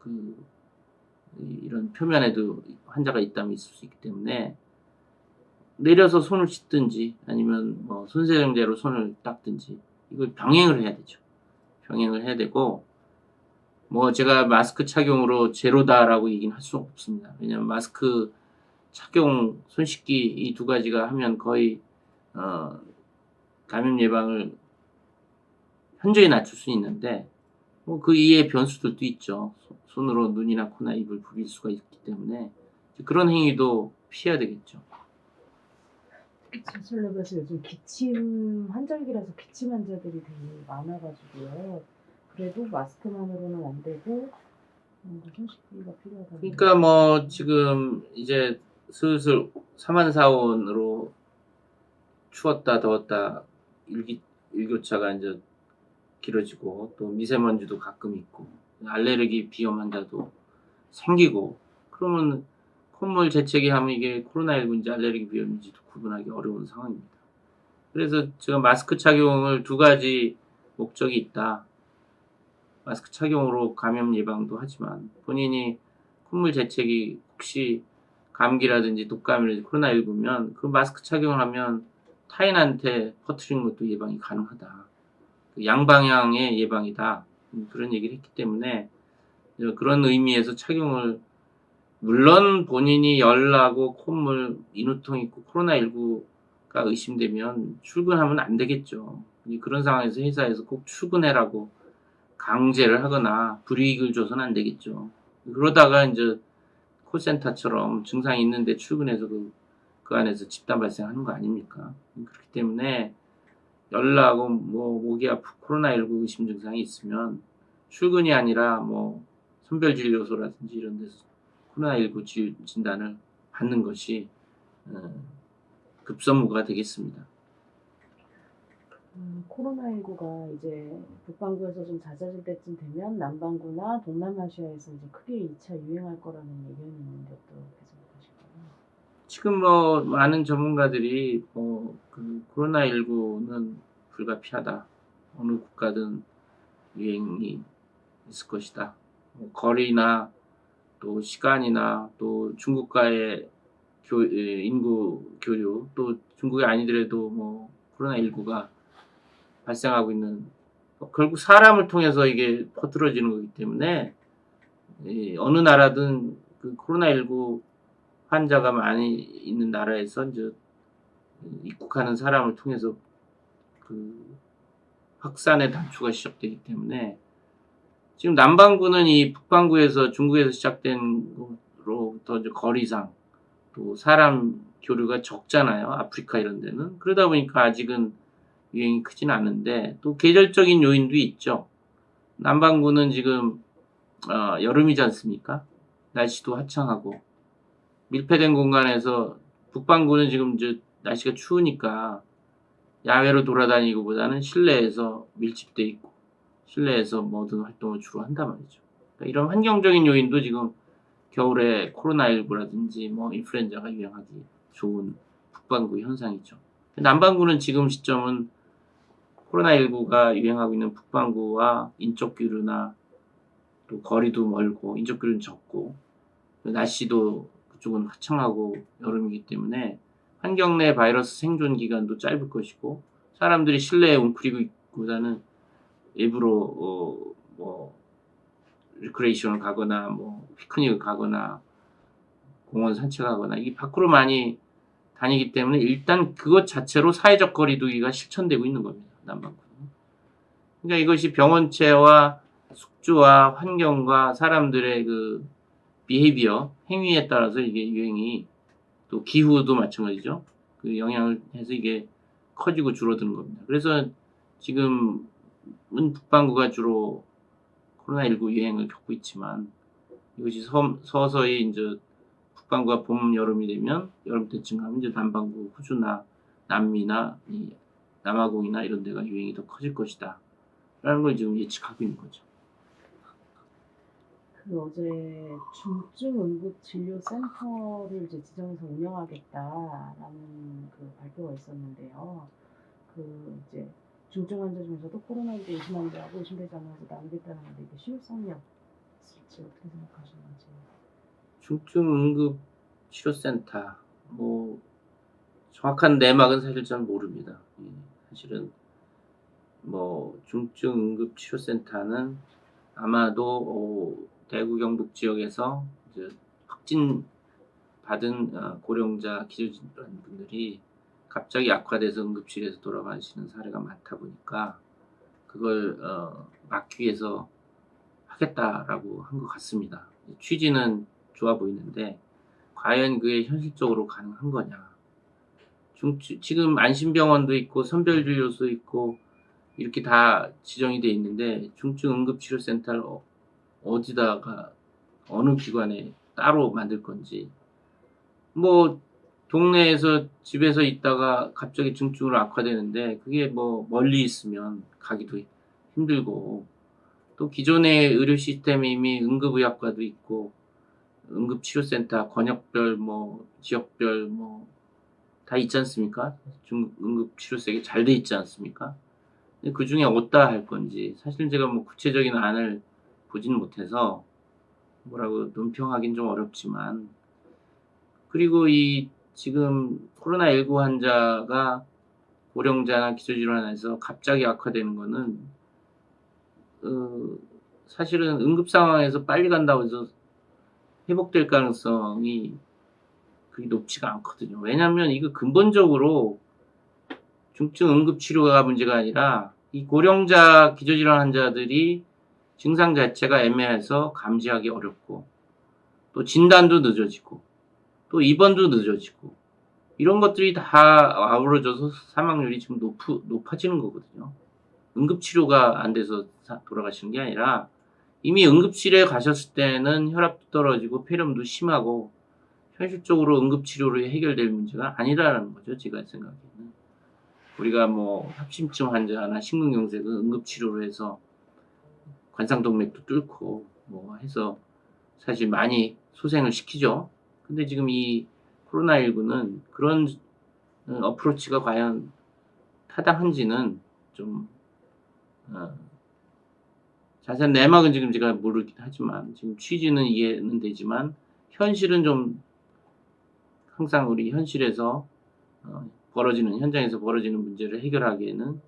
그 이런 표면에도 환자가 있다면 있을 수 있기 때문에 내려서 손을 씻든지 아니면 뭐 손세정제로 손을 닦든지 이걸 병행을 해야 되죠. 병행을 해야 되고 뭐 제가 마스크 착용으로 제로다라고 얘기는 할 수는 없습니다. 왜냐하면 마스크 착용, 손 씻기 이 두 가지가 하면 거의 감염 예방을 현저히 낮출 수 있는데 뭐 그 이외의 변수들도 있죠. 손으로 눈이나 코나 입을 부빌 수가 있기 때문에 그런 행위도 피해야 되겠죠. 지하철역에서 요즘 기침 환절기라서 기침 환자들이 되게 많아가지고요. 그래도 마스크만으로는 안 되고 손 씻기가 필요하다. 그러니까 뭐 지금 이제 슬슬 사만사원으로 추웠다 더웠다 일교차가 이제 길어지고 또 미세먼지도 가끔 있고 알레르기 비염 환자도 생기고 그러면 콧물 재채기 하면 이게 코로나19인지 알레르기 비염인지도 구분하기 어려운 상황입니다. 그래서 제가 마스크 착용을 두 가지 목적이 있다. 마스크 착용으로 감염 예방도 하지만 본인이 콧물 재채기 혹시 감기라든지 독감이라든지 코로나19면 그 마스크 착용을 하면 타인한테 퍼뜨리는 것도 예방이 가능하다. 양방향의 예방이다. 그런 얘기를 했기 때문에 그런 의미에서 착용을 물론 본인이 열나고 콧물, 인후통 있고 코로나19가 의심되면 출근하면 안 되겠죠. 그런 상황에서 회사에서 꼭 출근해라고 강제를 하거나 불이익을 줘서는 안 되겠죠. 그러다가 이제 콜센터처럼 증상이 있는데 출근해서 그 안에서 집단 발생하는 거 아닙니까? 그렇기 때문에 열나고 뭐 목이 아프고 코로나19 의심 증상이 있으면 출근이 아니라 뭐 선별진료소라든지 이런 데서 코로나19 진단을 받는 것이 급선무가 되겠습니다. 코로나19가 이제 북반구에서 좀 잦아질 때쯤 되면 남반구나 동남아시아에서 이제 크게 2차 유행할 거라는 의견이 있는데 또 계속 보실까요? 지금 뭐 많은 전문가들이 그 코로나19는 불가피하다. 어느 국가든 유행이 있을 것이다. 뭐 거리나 또 시간이나 또 중국과의 인구 교류, 또 중국이 아니더라도 뭐 코로나19가 발생하고 있는, 결국 사람을 통해서 이게 퍼뜨려지는 거기 때문에 어느 나라든 그 코로나19 환자가 많이 있는 나라에서 이제 입국하는 사람을 통해서 그 확산의 단초가 시작되기 때문에, 지금 남반구는 이 북반구에서 중국에서 시작된 것으로부터 이제 거리상 또 사람 교류가 적잖아요. 아프리카 이런 데는. 그러다 보니까 아직은 유행이 크진 않은데, 또 계절적인 요인도 있죠. 남반구는 지금 여름이지 않습니까? 날씨도 화창하고 밀폐된 공간에서, 북반구는 지금 이제 날씨가 추우니까 야외로 돌아다니기보다는 실내에서 밀집돼 있고 실내에서 모든 활동을 주로 한단 말이죠. 그러니까 이런 환경적인 요인도 지금 겨울에 코로나19라든지 뭐 인플루엔자가 유행하기 좋은 북반구 현상이죠. 남반구는 지금 시점은 코로나19가 유행하고 있는 북반구와 인적 교류나 또 거리도 멀고 인적 교류는 적고 날씨도 그쪽은 화창하고 여름이기 때문에 환경 내 바이러스 생존 기간도 짧을 것이고, 사람들이 실내에 웅크리고 있기보다는 일부러 뭐 리크레이션을 가거나 뭐 피크닉을 가거나 공원 산책하거나 이 밖으로 많이 다니기 때문에 일단 그것 자체로 사회적 거리 두기가 실천되고 있는 겁니다. 남반구는. 그러니까 이것이 병원체와 숙주와 환경과 사람들의 그 비헤이비어, 행위에 따라서 이게 유행이, 또 기후도 마찬가지죠. 그 영향을 해서 이게 커지고 줄어드는 겁니다. 그래서 지금은 북반구가 주로 코로나19 유행을 겪고 있지만, 이것이 서서히 이제 북반구가 봄, 여름이 되면, 여름 때쯤 가면 이제 남반구, 호주나 남미나 이 남아공이나 이런 데가 유행이 더 커질 것이다. 라는 걸 지금 예측하고 있는 거죠. 그 어제 중증응급진료센터를 이제 지정해서 운영하겠다라는 그 발표가 있었는데요. 그 이제 중증 환자 중에서도 코로나19 의심 환자하고 의심되지 않은 환자 나누겠다는 건데, 이게 실효성이 있을지 어떻게 생각하시는지. 중증응급치료센터, 뭐 정확한 내막은 사실 잘 모릅니다. 사실은 뭐 중증응급치료센터는 아마도 대구 경북 지역에서 이제 확진 받은 고령자 기저질환 분들이 갑자기 악화돼서 응급실에서 돌아가시는 사례가 많다 보니까 그걸 막기 위해서 하겠다라고 한 것 같습니다. 취지는 좋아 보이는데 과연 그게 현실적으로 가능한 거냐. 지금 안심병원도 있고 선별진료소 있고 이렇게 다 지정이 돼 있는데, 중증응급치료센터를 어디다가 어느 기관에 따로 만들 건지, 뭐 동네에서 집에서 있다가 갑자기 중증으로 악화되는데 그게 뭐 멀리 있으면 가기도 힘들고, 또 기존의 의료 시스템이 이미 응급의학과도 있고 응급치료센터 권역별 뭐 지역별 뭐 다 있지 않습니까? 응급치료센이 잘 돼 있지 않습니까? 근데 그중에 어디다 할 건지 사실 제가 뭐 구체적인 안을 보지는 못해서 뭐라고 논평하긴 좀 어렵지만, 그리고 이 지금 코로나19 환자가 고령자나 기저질환에서 갑자기 악화되는 거는 사실은 응급 상황에서 빨리 간다고 해서 회복될 가능성이 그리 높지가 않거든요. 왜냐하면 이거 근본적으로 중증 응급 치료가 문제가 아니라 이 고령자 기저질환 환자들이 증상 자체가 애매해서 감지하기 어렵고, 또 진단도 늦어지고, 또 입원도 늦어지고, 이런 것들이 다 아우러져서 사망률이 지금 높아지는 거거든요. 응급치료가 안 돼서 돌아가시는 게 아니라 이미 응급실에 가셨을 때는 혈압도 떨어지고 폐렴도 심하고 현실적으로 응급치료로 해결될 문제가 아니라는 거죠. 제가 생각에는. 우리가 뭐 협심증 환자나 심근경색은 응급치료로 해서 관상동맥도 뚫고 뭐 해서 사실 많이 소생을 시키죠. 근데 지금 이 코로나19는 그런 어프로치가 과연 타당한지는 좀 자세한 내막은 지금 제가 모르긴 하지만 지금 취지는 이해는 되지만 현실은 좀 항상 우리 현실에서 벌어지는 현장에서 벌어지는 문제를 해결하기에는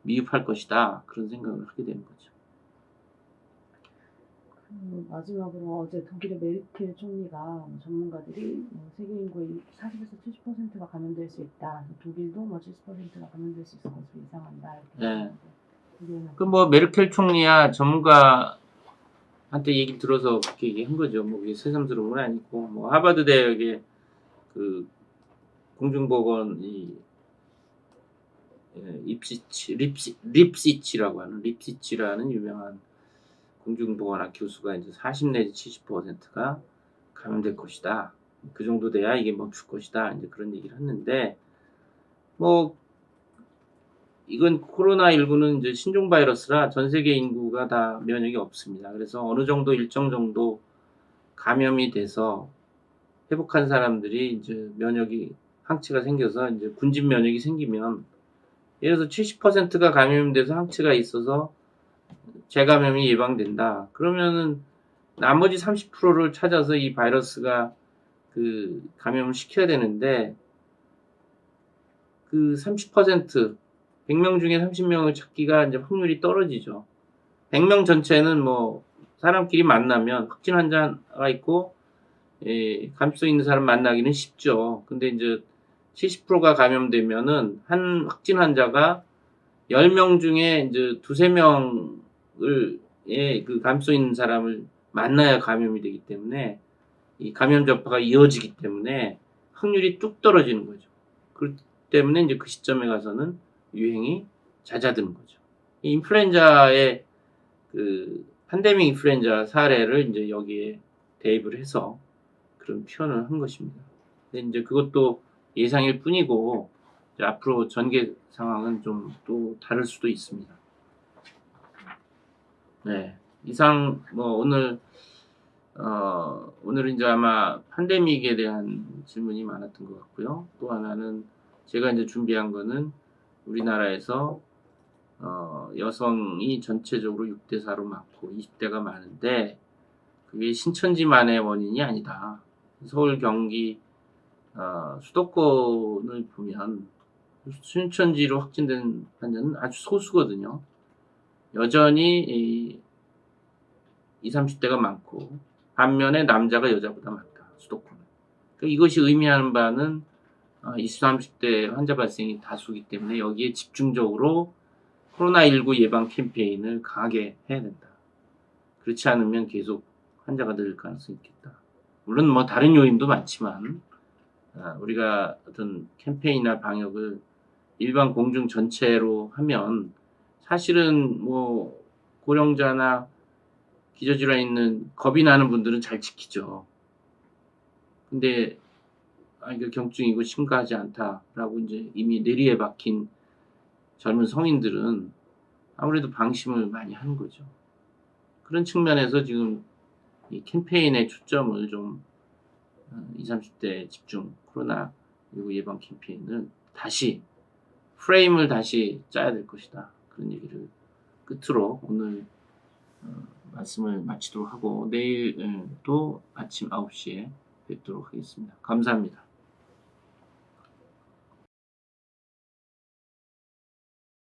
미흡할 것이다 그런 생각을 하게 되는 거죠. 마지막으로 어제 독일의 메르켈 총리가 전문가들이 세계 인구의 40에서 70%가 감염될 수 있다. 독일도 70%가 감염될 수 있을 것으로 예상한다. 이렇게 네. 그 뭐 메르켈 총리야 전문가한테 얘기 들어서 그렇게 얘기한 거죠. 뭐 그게 새삼스러운 건 아니고 뭐 하버드 대학의 그 공중보건 립시치라고 하는 립시치라는 유명한 공중보건학 교수가 이제 40 내지 70%가 감염될 것이다. 그 정도 돼야 이게 멈출 것이다. 이제 그런 얘기를 했는데 뭐 이건 코로나19는 이제 신종 바이러스라 전 세계 인구가 다 면역이 없습니다. 그래서 어느 정도 일정 정도 감염이 돼서 회복한 사람들이 이제 면역이 항체가 생겨서 이제 군집 면역이 생기면 예를 들어서 70%가 감염돼서 항체가 있어서 재감염이 예방된다. 그러면은 나머지 30%를 찾아서 이 바이러스가 그 감염을 시켜야 되는데 그 30% 100명 중에 30명을 찾기가 이제 확률이 떨어지죠. 100명 전체는 뭐 사람끼리 만나면 확진 환자가 있고 감염성 있는 사람 만나기는 쉽죠. 근데 이제 70%가 감염되면은 한 확진 환자가 10명 중에 이제 두세 명을 그 감염성 있는 사람을 만나야 감염이 되기 때문에 이 감염 전파가 이어지기 때문에 확률이 뚝 떨어지는 거죠. 그렇기 때문에 이제 그 시점에 가서는 유행이 잦아드는 거죠. 이 인플루엔자의 그 팬데믹 인플루엔자 사례를 이제 여기에 대입을 해서 그런 표현을 한 것입니다. 근데 이제 그것도 예상일 뿐이고 이제 앞으로 전개 상황은 좀 또 다를 수도 있습니다. 네, 이상 뭐 오늘은 이제 아마 팬데믹에 대한 질문이 많았던 것 같고요. 또 하나는 제가 이제 준비한 거는 우리나라에서 여성이 전체적으로 6대4로 많고 20대가 많은데 그게 신천지만의 원인이 아니다. 서울, 경기, 수도권을 보면 신천지로 확진된 환자는 아주 소수거든요. 여전히 20, 30대가 많고 반면에 남자가 여자보다 많다. 수도권은. 그러니까 이것이 의미하는 바는 20, 30대 환자 발생이 다수기 때문에 여기에 집중적으로 코로나19 예방 캠페인을 강하게 해야 된다. 그렇지 않으면 계속 환자가 늘 가능성이 있겠다. 물론 뭐 다른 요인도 많지만 우리가 어떤 캠페인이나 방역을 일반 공중 전체로 하면 사실은 뭐 고령자나 기저질환 있는 겁이 나는 분들은 잘 지키죠. 근데 이거 경증이고 심각하지 않다라고 이제 이미 내리에 박힌 젊은 성인들은 아무래도 방심을 많이 하는 거죠. 그런 측면에서 지금 이 캠페인의 초점을 좀 20, 30대 집중 코로나19 예방 캠페인을 다시 프레임을 다시 짜야 될 것이다. 그런 얘기를 끝으로 오늘 말씀을 마치도록 하고 내일 또 아침 9시에 뵙도록 하겠습니다. 감사합니다.